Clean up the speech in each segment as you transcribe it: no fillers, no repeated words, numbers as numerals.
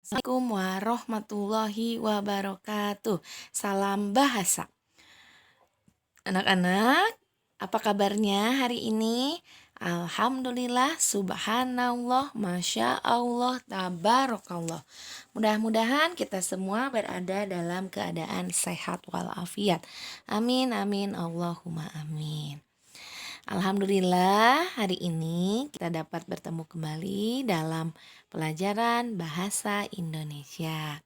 Assalamualaikum warahmatullahi wabarakatuh. Salam bahasa. Anak-anak, apa kabarnya hari ini? Alhamdulillah, subhanallah, masya Allah, tabarakallah. Mudah-mudahan kita semua berada dalam keadaan sehat walafiat. Amin, amin, Allahumma amin. Alhamdulillah, hari ini kita dapat bertemu kembali dalam pelajaran bahasa Indonesia.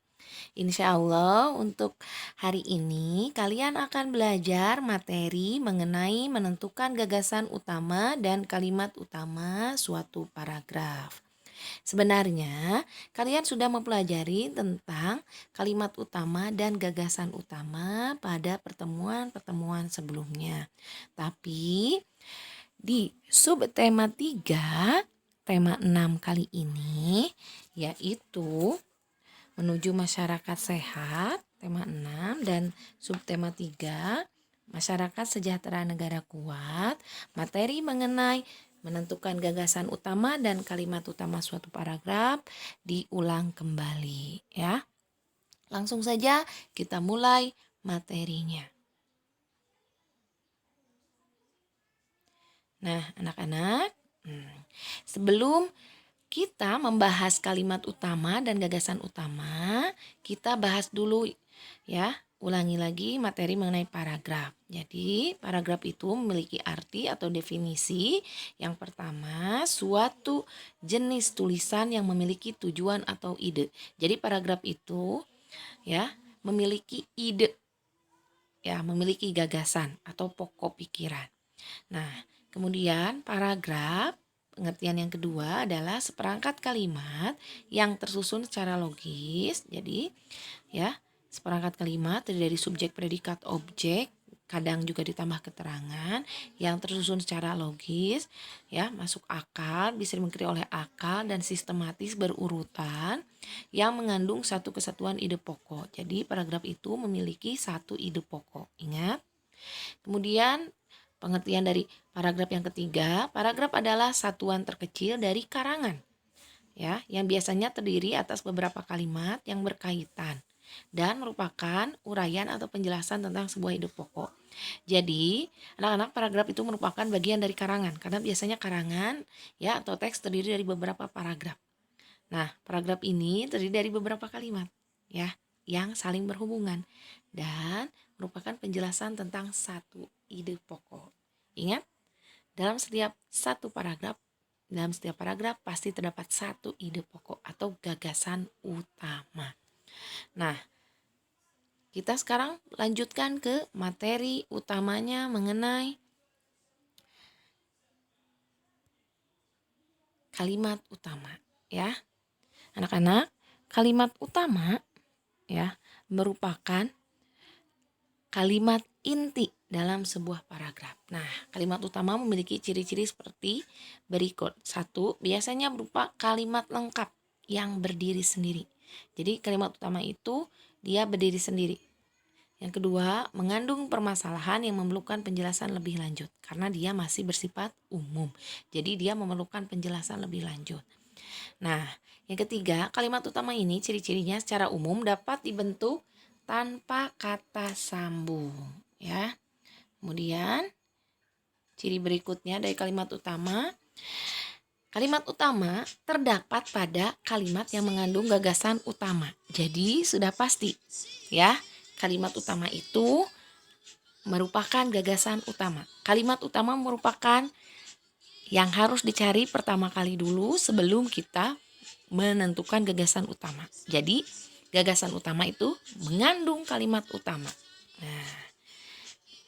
Insya Allah untuk hari ini kalian akan belajar materi mengenai menentukan gagasan utama dan kalimat utama suatu paragraf. Sebenarnya kalian sudah mempelajari tentang kalimat utama dan gagasan utama pada pertemuan-pertemuan sebelumnya. Tapi di subtema 3, tema 6 kali ini yaitu menuju masyarakat sehat, tema 6, dan subtema 3, masyarakat sejahtera negara kuat, materi mengenai menentukan gagasan utama dan kalimat utama suatu paragraf diulang kembali ya. Langsung saja kita mulai materinya. Nah, anak-anak, sebelum kita membahas kalimat utama dan gagasan utama, kita bahas dulu ya. Ulangi lagi materi mengenai paragraf. Jadi, paragraf itu memiliki arti atau definisi. Yang pertama, suatu jenis tulisan yang memiliki tujuan atau ide. Jadi, paragraf itu ya memiliki ide, ya, memiliki gagasan atau pokok pikiran. Nah, kemudian paragraf, pengertian yang kedua adalah seperangkat kalimat yang tersusun secara logis. Jadi, ya, seperangkat kalimat terdiri dari subjek, predikat, objek, kadang juga ditambah keterangan yang tersusun secara logis, ya, masuk akal, bisa dimungkiri oleh akal dan sistematis berurutan yang mengandung satu kesatuan ide pokok. Jadi, paragraf itu memiliki satu ide pokok. Ingat. Kemudian pengertian dari paragraf yang ketiga, paragraf adalah satuan terkecil dari karangan, ya, yang biasanya terdiri atas beberapa kalimat yang berkaitan dan merupakan uraian atau penjelasan tentang sebuah ide pokok. Jadi, anak-anak, paragraf itu merupakan bagian dari karangan karena biasanya karangan ya atau teks terdiri dari beberapa paragraf. Nah, paragraf ini terdiri dari beberapa kalimat ya yang saling berhubungan dan merupakan penjelasan tentang satu ide pokok. Ingat, dalam setiap paragraf pasti terdapat satu ide pokok atau gagasan utama. Nah, kita sekarang lanjutkan ke materi utamanya mengenai kalimat utama ya. Anak-anak, kalimat utama ya merupakan kalimat inti dalam sebuah paragraf. Nah, kalimat utama memiliki ciri-ciri seperti berikut. 1, biasanya berupa kalimat lengkap yang berdiri sendiri. Jadi kalimat utama itu dia berdiri sendiri. Yang kedua, mengandung permasalahan yang memerlukan penjelasan lebih lanjut karena dia masih bersifat umum. Jadi dia memerlukan penjelasan lebih lanjut. Nah, yang ketiga, kalimat utama ini ciri-cirinya secara umum dapat dibentuk tanpa kata sambung, ya. Kemudian ciri berikutnya dari kalimat utama. Kalimat utama terdapat pada kalimat yang mengandung gagasan utama. Jadi sudah pasti ya, kalimat utama itu merupakan gagasan utama. Kalimat utama merupakan yang harus dicari pertama kali dulu sebelum kita menentukan gagasan utama. Jadi gagasan utama itu mengandung kalimat utama. Nah,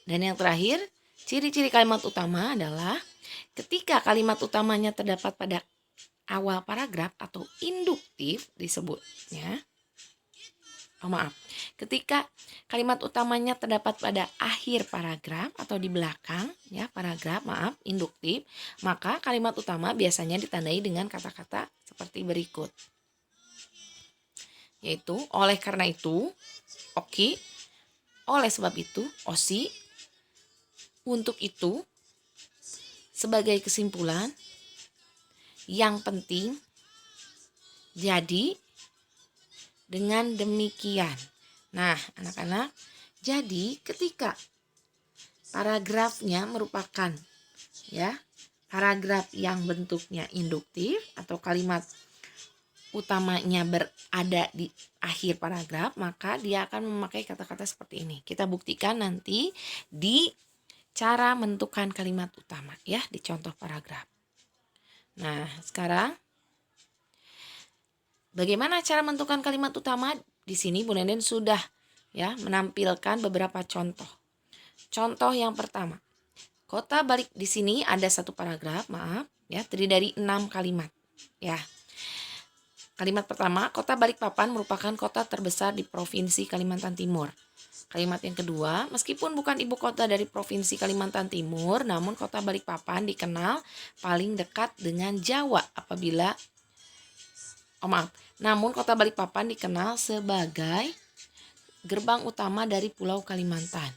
dan yang terakhir, ciri-ciri kalimat utama adalah ketika kalimat utamanya terdapat pada awal paragraf atau induktif disebutnya. Ketika kalimat utamanya terdapat pada akhir paragraf atau di belakang ya paragraf, induktif, maka kalimat utama biasanya ditandai dengan kata-kata seperti berikut. Yaitu oleh karena itu, oke, oleh sebab itu, osi, untuk itu, sebagai kesimpulan, yang penting, jadi, dengan demikian. Nah, anak-anak, jadi ketika paragrafnya merupakan paragraf yang bentuknya induktif atau kalimat utamanya berada di akhir paragraf, maka dia akan memakai kata-kata seperti ini. Kita buktikan nanti di cara menentukan kalimat utama di contoh paragraf. Nah, sekarang bagaimana cara menentukan kalimat utama? Di sini Bu Nenden sudah menampilkan beberapa contoh. Contoh yang pertama, kota balik, di sini ada satu paragraf, terdiri dari 6 kalimat. Kalimat pertama, kota Balikpapan merupakan kota terbesar di Provinsi Kalimantan Timur. Kalimat yang kedua, meskipun bukan ibu kota dari Provinsi Kalimantan Timur, namun kota Balikpapan dikenal paling dekat dengan Jawa namun kota Balikpapan dikenal sebagai gerbang utama dari Pulau Kalimantan.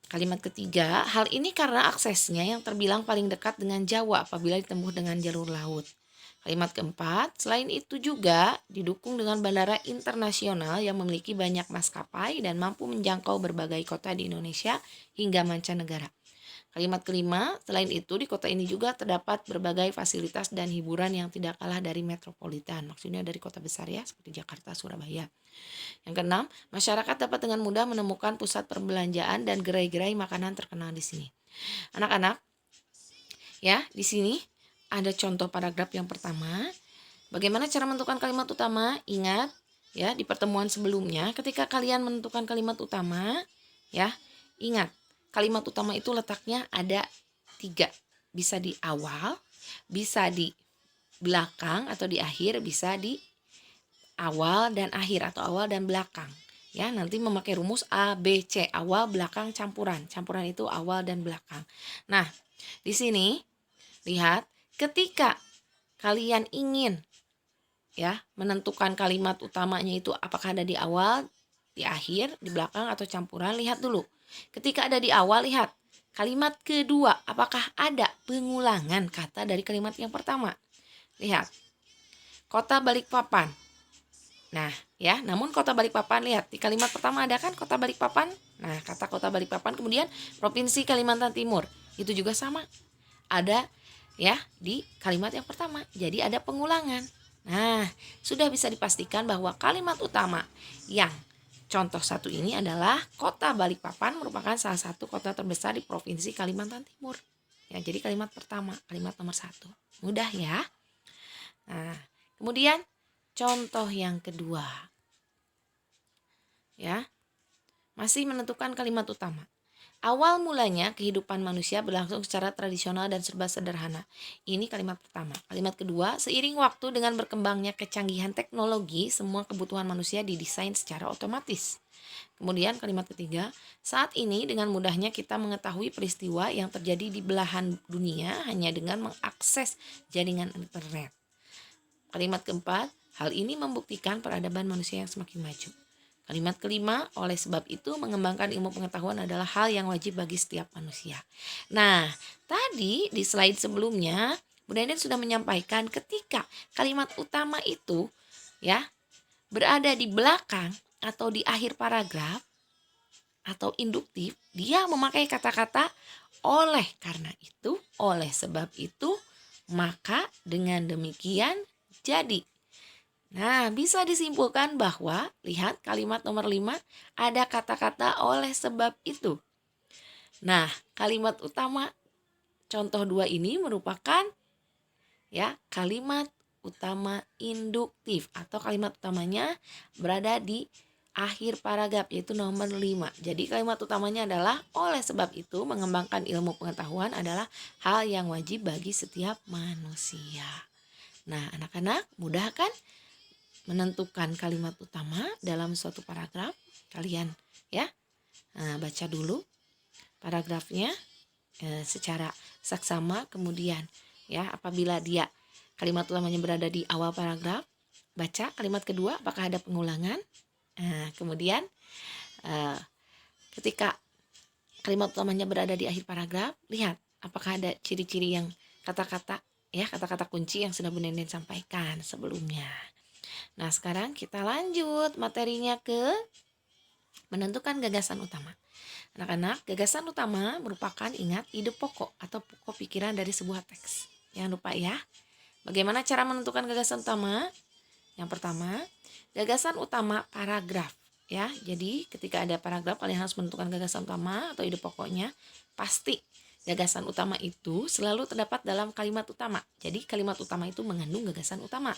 Kalimat ketiga, hal ini karena aksesnya yang terbilang paling dekat dengan Jawa apabila ditempuh dengan jalur laut. Kalimat keempat, selain itu juga didukung dengan bandara internasional yang memiliki banyak maskapai dan mampu menjangkau berbagai kota di Indonesia hingga mancanegara. Kalimat kelima, selain itu di kota ini juga terdapat berbagai fasilitas dan hiburan yang tidak kalah dari metropolitan. Maksudnya dari kota besar seperti Jakarta, Surabaya. Yang keenam, masyarakat dapat dengan mudah menemukan pusat perbelanjaan dan gerai-gerai makanan terkenal di sini. Anak-anak, di sini ada contoh paragraf yang pertama. Bagaimana cara menentukan kalimat utama? Ingat, di pertemuan sebelumnya ketika kalian menentukan kalimat utama, ingat, kalimat utama itu letaknya ada 3. Bisa di awal, bisa di belakang atau di akhir, bisa di awal dan akhir atau awal dan belakang. Nanti memakai rumus A, B, C, awal, belakang, campuran. Campuran itu awal dan belakang. Nah, di sini lihat, ketika kalian ingin menentukan kalimat utamanya itu apakah ada di awal, di akhir, di belakang atau campuran, lihat dulu. Ketika ada di awal, lihat kalimat kedua, apakah ada pengulangan kata dari kalimat yang pertama. Lihat, kota Balikpapan. Nah, namun kota Balikpapan, lihat di kalimat pertama ada kan kota Balikpapan. Nah, kata kota Balikpapan, kemudian Provinsi Kalimantan Timur. Itu juga sama. Ada di kalimat yang pertama. Jadi ada pengulangan. Nah, sudah bisa dipastikan bahwa kalimat utama yang contoh 1 ini adalah kota Balikpapan merupakan salah satu kota terbesar di Provinsi Kalimantan Timur. Jadi kalimat pertama, kalimat nomor 1. Mudah ya. Nah, kemudian contoh yang kedua. Masih menentukan kalimat utama. Awal mulanya kehidupan manusia berlangsung secara tradisional dan serba sederhana. Ini kalimat pertama. Kalimat kedua, seiring waktu dengan berkembangnya kecanggihan teknologi, semua kebutuhan manusia didesain secara otomatis. Kemudian kalimat ketiga, saat ini dengan mudahnya kita mengetahui peristiwa yang terjadi di belahan dunia hanya dengan mengakses jaringan internet. Kalimat keempat, hal ini membuktikan peradaban manusia yang semakin maju. Kalimat kelima, oleh sebab itu mengembangkan ilmu pengetahuan adalah hal yang wajib bagi setiap manusia. Nah, tadi di slide sebelumnya Bu Nenden sudah menyampaikan ketika kalimat utama itu berada di belakang atau di akhir paragraf atau induktif, dia memakai kata-kata oleh karena itu, oleh sebab itu, maka dengan demikian jadi. Nah, bisa disimpulkan bahwa lihat kalimat nomor 5 ada kata-kata oleh sebab itu. Nah, kalimat utama contoh 2 ini merupakan kalimat utama induktif atau kalimat utamanya berada di akhir paragraf yaitu nomor 5. Jadi kalimat utamanya adalah oleh sebab itu mengembangkan ilmu pengetahuan adalah hal yang wajib bagi setiap manusia. Nah, anak-anak mudah kan menentukan kalimat utama dalam suatu paragraf? Kalian baca dulu paragrafnya secara saksama, kemudian apabila dia kalimat utamanya berada di awal paragraf, baca kalimat kedua apakah ada pengulangan. Kemudian ketika kalimat utamanya berada di akhir paragraf, lihat apakah ada ciri-ciri yang kata-kata kunci yang sudah Bu Nenden sampaikan sebelumnya. Nah, sekarang kita lanjut materinya ke menentukan gagasan utama. Anak-anak, gagasan utama merupakan ingat ide pokok atau pokok pikiran dari sebuah teks. Jangan lupa ya. Bagaimana cara menentukan gagasan utama? Yang pertama, gagasan utama paragraf. Ya, jadi ketika ada paragraf kalian harus menentukan gagasan utama atau ide pokoknya. Pasti gagasan utama itu selalu terdapat dalam kalimat utama. Jadi kalimat utama itu mengandung gagasan utama.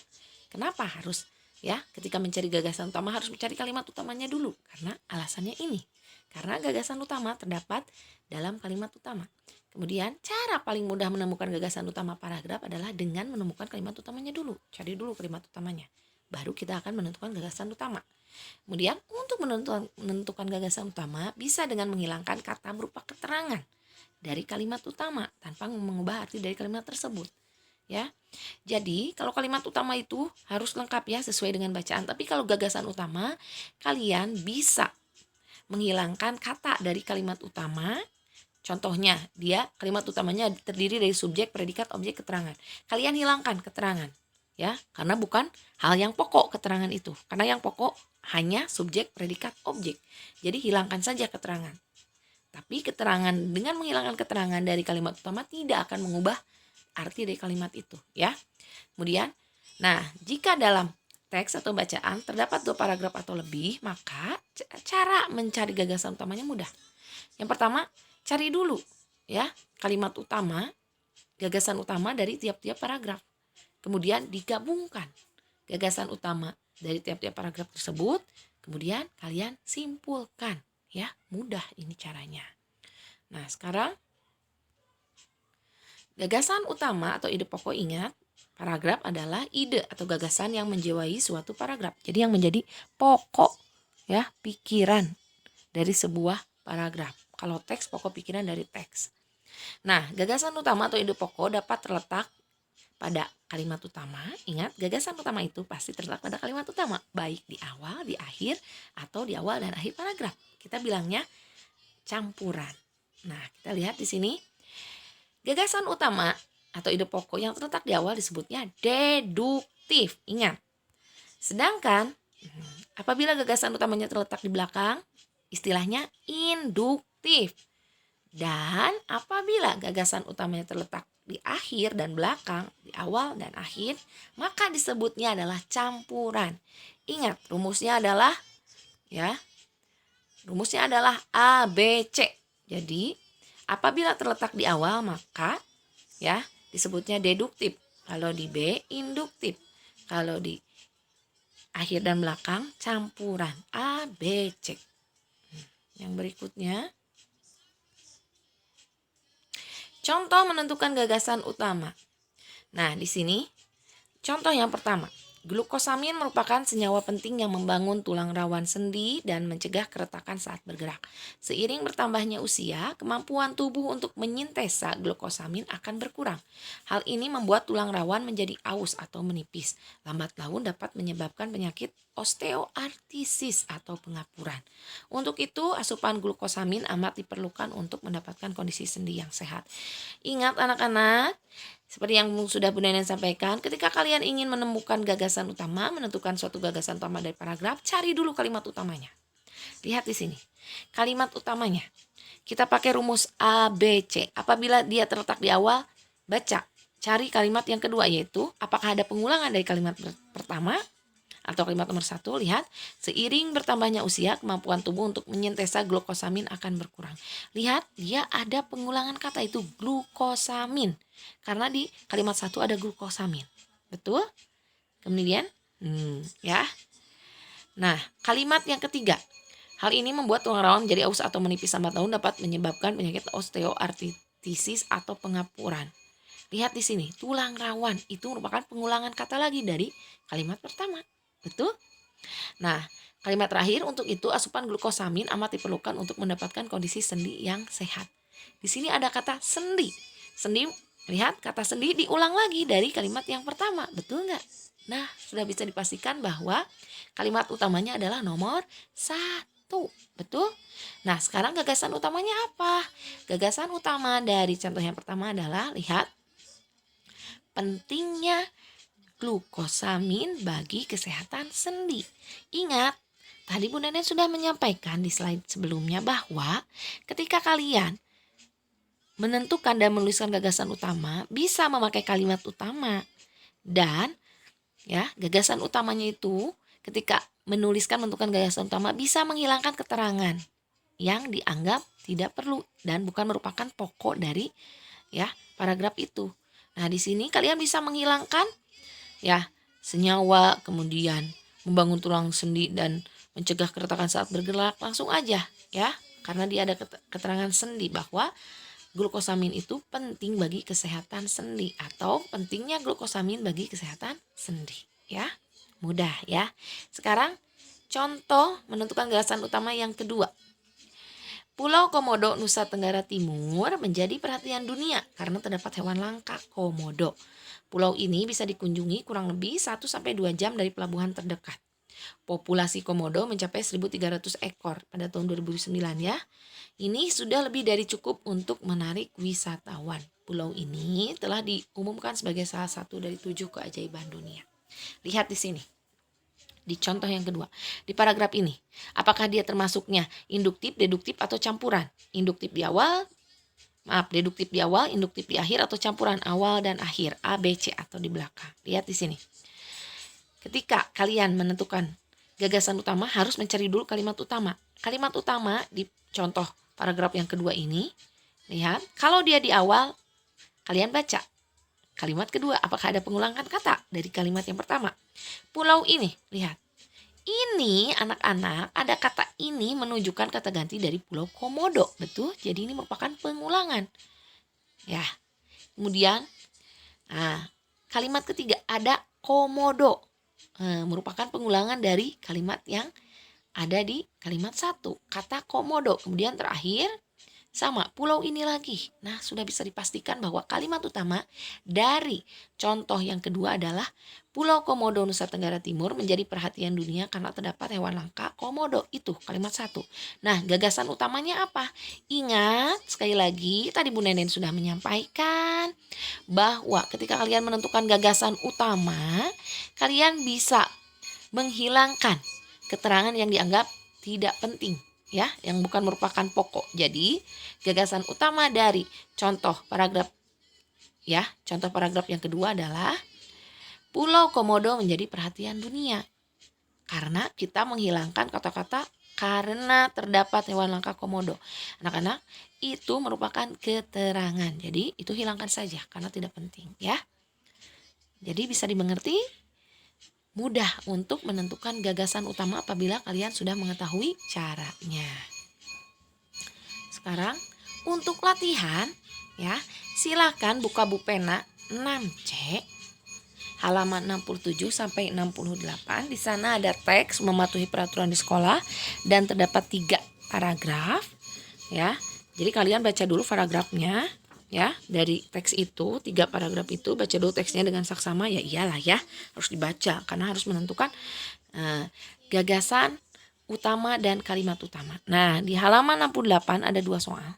Kenapa harus ya ketika mencari gagasan utama harus mencari kalimat utamanya dulu? Karena alasannya ini. Karena gagasan utama terdapat dalam kalimat utama. Kemudian cara paling mudah menemukan gagasan utama paragraf adalah dengan menemukan kalimat utamanya dulu. Cari dulu kalimat utamanya. Baru kita akan menentukan gagasan utama. Kemudian untuk menentukan gagasan utama bisa dengan menghilangkan kata berupa keterangan dari kalimat utama tanpa mengubah arti dari kalimat tersebut. Ya. Jadi kalau kalimat utama itu harus lengkap ya sesuai dengan bacaan. Tapi kalau gagasan utama kalian bisa menghilangkan kata dari kalimat utama. Contohnya dia kalimat utamanya terdiri dari subjek, predikat, objek, keterangan. Kalian hilangkan keterangan. Ya, karena bukan hal yang pokok keterangan itu. Karena yang pokok hanya subjek, predikat, objek. Jadi hilangkan saja keterangan. Tapi keterangan dengan menghilangkan keterangan dari kalimat utama tidak akan mengubah arti dari kalimat itu, ya. Kemudian, nah, jika dalam teks atau bacaan terdapat 2 paragraf atau lebih, maka cara mencari gagasan utamanya mudah. Yang pertama, cari dulu ya kalimat utama, gagasan utama dari tiap-tiap paragraf. Kemudian digabungkan gagasan utama dari tiap-tiap paragraf tersebut, kemudian kalian simpulkan ya. Mudah ini caranya. Nah, sekarang gagasan utama atau ide pokok, ingat, paragraf adalah ide atau gagasan yang menjiwai suatu paragraf. Jadi yang menjadi pokok ya pikiran dari sebuah paragraf. Kalau teks, pokok pikiran dari teks. Nah, gagasan utama atau ide pokok dapat terletak pada kalimat utama. Ingat, gagasan utama itu pasti terletak pada kalimat utama, baik di awal, di akhir, atau di awal dan akhir paragraf. Kita bilangnya campuran. Nah, kita lihat di sini. Gagasan utama atau ide pokok yang terletak di awal disebutnya deduktif. Ingat. Sedangkan apabila gagasan utamanya terletak di belakang, istilahnya induktif. Dan apabila gagasan utamanya terletak di akhir dan belakang, di awal dan akhir, maka disebutnya adalah campuran. Ingat, rumusnya adalah A, B, C. Jadi, apabila terletak di awal maka ya disebutnya deduktif. Kalau di B, induktif. Kalau di akhir dan belakang, campuran. A, B, C. Yang berikutnya, contoh menentukan gagasan utama. Nah, di sini contoh yang pertama. Glukosamin merupakan senyawa penting yang membangun tulang rawan sendi dan mencegah keretakan saat bergerak. Seiring bertambahnya usia, kemampuan tubuh untuk menyintesa glukosamin akan berkurang. Hal ini membuat tulang rawan menjadi aus atau menipis. Lambat laun dapat menyebabkan penyakit osteoartritis atau pengapuran. Untuk itu, asupan glukosamin amat diperlukan untuk mendapatkan kondisi sendi yang sehat. Ingat anak-anak, seperti yang sudah Bu Nenen sampaikan, ketika kalian ingin menemukan gagasan utama, menentukan suatu gagasan utama dari paragraf, cari dulu kalimat utamanya. Lihat di sini, kalimat utamanya. Kita pakai rumus A, B, C. Apabila dia terletak di awal, baca. Cari kalimat yang kedua, yaitu apakah ada pengulangan dari kalimat pertama atau kalimat nomor 1. Lihat, seiring bertambahnya usia, kemampuan tubuh untuk menyintesa glukosamin akan berkurang. Lihat, dia ada pengulangan kata, itu glukosamin. Karena di kalimat 1 ada glukosamin. Betul? Kemudian, ya. Nah, kalimat yang ketiga. Hal ini membuat tulang rawan menjadi aus atau menipis lambat laun dapat menyebabkan penyakit osteoartritis atau pengapuran. Lihat di sini, tulang rawan itu merupakan pengulangan kata lagi dari kalimat pertama. Betul? Nah, kalimat terakhir, untuk itu asupan glukosamin amat diperlukan untuk mendapatkan kondisi sendi yang sehat. Di sini ada kata sendi. Sendi, lihat kata sendi diulang lagi dari kalimat yang pertama. Betul nggak? Nah, sudah bisa dipastikan bahwa kalimat utamanya adalah nomor 1. Betul? Nah, sekarang gagasan utamanya apa? Gagasan utama dari contoh yang pertama adalah, lihat, pentingnya glukosamin bagi kesehatan sendi. Ingat, tadi Bu Nenen sudah menyampaikan di slide sebelumnya bahwa ketika kalian menentukan dan menuliskan gagasan utama, bisa memakai kalimat utama. Dan ya, gagasan utamanya itu ketika menuliskan menentukan gagasan utama bisa menghilangkan keterangan yang dianggap tidak perlu dan bukan merupakan pokok dari ya paragraf itu. Nah, di sini kalian bisa menghilangkan ya senyawa, kemudian membangun tulang sendi dan mencegah keretakan saat bergerak, langsung aja ya, karena dia ada keterangan sendi bahwa glukosamin itu penting bagi kesehatan sendi atau pentingnya glukosamin bagi kesehatan sendi ya. Mudah ya. Sekarang contoh menentukan gagasan utama yang kedua. Pulau Komodo, Nusa Tenggara Timur menjadi perhatian dunia karena terdapat hewan langka komodo. Pulau ini bisa dikunjungi kurang lebih 1-2 jam dari pelabuhan terdekat. Populasi komodo mencapai 1.300 ekor pada tahun 2009 ya. Ini sudah lebih dari cukup untuk menarik wisatawan. Pulau ini telah diumumkan sebagai salah satu dari 7 keajaiban dunia. Lihat di sini. Di contoh yang kedua, di paragraf ini, apakah dia termasuknya induktif, deduktif, atau campuran? Deduktif di awal, induktif di akhir, atau campuran awal dan akhir, A, B, C, atau di belakang. Lihat di sini. Ketika kalian menentukan gagasan utama, harus mencari dulu kalimat utama. Kalimat utama di contoh paragraf yang kedua ini, lihat, kalau dia di awal, kalian baca. Kalimat kedua, apakah ada pengulangan kata dari kalimat yang pertama? Pulau ini, lihat. Ini anak-anak, ada kata ini menunjukkan kata ganti dari Pulau Komodo. Betul? Jadi ini merupakan pengulangan. Ya. Kemudian, kalimat ketiga, ada Komodo. Merupakan pengulangan dari kalimat yang ada di kalimat 1. Kata Komodo. Kemudian terakhir, sama, pulau ini lagi. Nah, sudah bisa dipastikan bahwa kalimat utama dari contoh yang kedua adalah Pulau Komodo, Nusa Tenggara Timur menjadi perhatian dunia karena terdapat hewan langka komodo. Itu kalimat 1. Nah, gagasan utamanya apa? Ingat, sekali lagi, tadi Bu Nenen sudah menyampaikan bahwa ketika kalian menentukan gagasan utama, kalian bisa menghilangkan keterangan yang dianggap tidak penting. Ya, yang bukan merupakan pokok. Jadi, gagasan utama dari contoh paragraf yang kedua adalah Pulau Komodo menjadi perhatian dunia. Karena kita menghilangkan kata-kata karena terdapat hewan langka komodo. Anak-anak, itu merupakan keterangan. Jadi, itu hilangkan saja karena tidak penting, ya. Jadi, bisa dimengerti? Mudah untuk menentukan gagasan utama apabila kalian sudah mengetahui caranya. Sekarang untuk latihan ya, silakan buka Bupena 6C halaman 67 sampai 68. Di sana ada teks mematuhi peraturan di sekolah dan terdapat 3 paragraf ya. Jadi kalian baca dulu paragrafnya. Ya, dari teks itu 3 paragraf itu baca dulu teksnya dengan saksama, ya iyalah ya, harus dibaca karena harus menentukan gagasan utama dan kalimat utama. Nah, di halaman 68 ada 2 soal.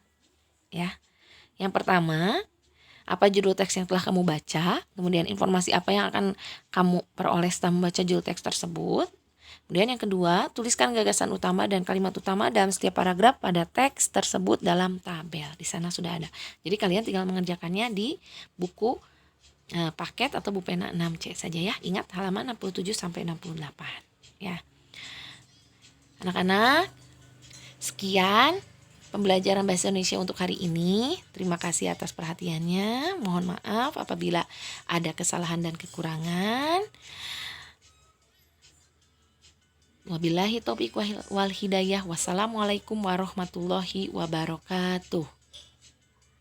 Ya. Yang pertama, apa judul teks yang telah kamu baca? Kemudian informasi apa yang akan kamu peroleh setelah membaca judul teks tersebut? Kemudian yang kedua, tuliskan gagasan utama dan kalimat utama dalam setiap paragraf pada teks tersebut dalam tabel. Di sana sudah ada. Jadi kalian tinggal mengerjakannya di buku paket atau Bupena 6C saja ya. Ingat halaman 67 sampai 68 ya. Anak-anak, sekian pembelajaran bahasa Indonesia untuk hari ini. Terima kasih atas perhatiannya. Mohon maaf apabila ada kesalahan dan kekurangan. Wabillahi taufiq wal hidayah. Wassalamualaikum warahmatullahi wabarakatuh.